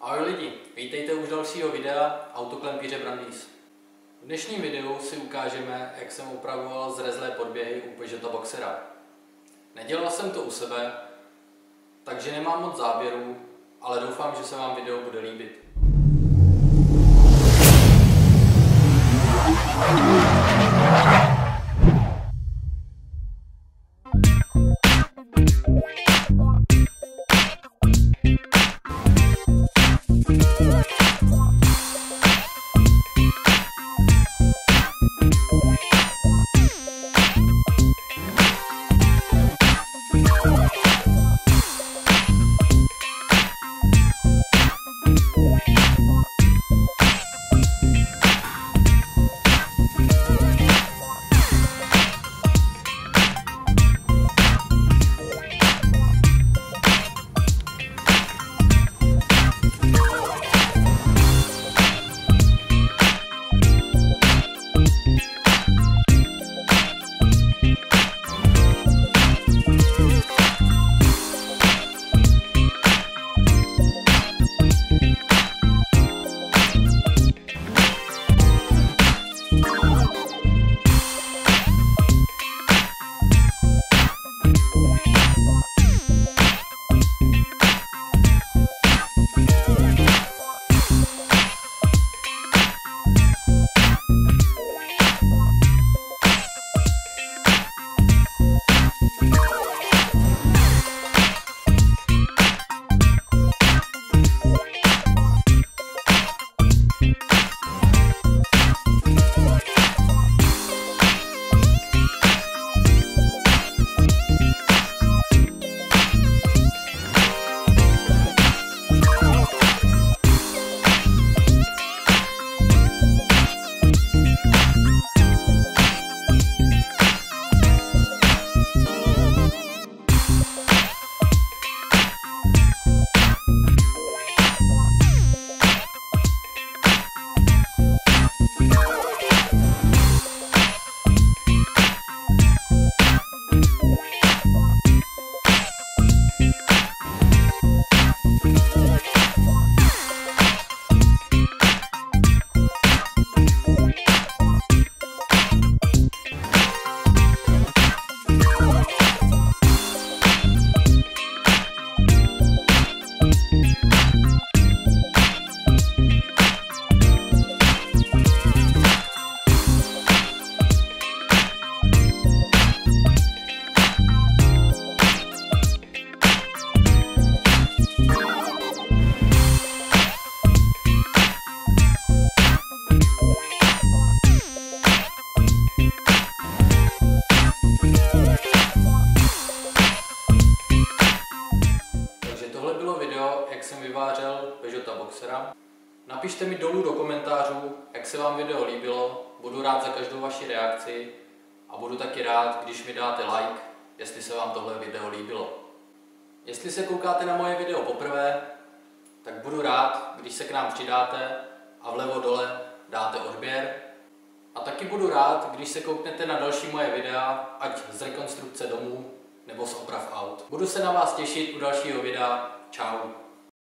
Ahoj lidi, vítejte u dalšího videa Autoklempíře Brandýs. V dnešním videu si ukážeme, jak jsem opravoval zrezlé podběhy u Peugeota Boxera. Nedělal jsem to u sebe, takže nemám moc záběrů, ale doufám, že se vám video bude líbit. Jak jsem vyvářel Peugeota Boxera. Napište mi dolů do komentářů, jak se vám video líbilo, budu rád za každou vaši reakci a budu taky rád, když mi dáte like, jestli se vám tohle video líbilo. Jestli se koukáte na moje video poprvé, tak budu rád, když se k nám přidáte a vlevo dole dáte odběr. A taky budu rád, když se kouknete na další moje videa, ať z rekonstrukce domů nebo z oprav aut. Budu se na vás těšit u dalšího videa. Čau.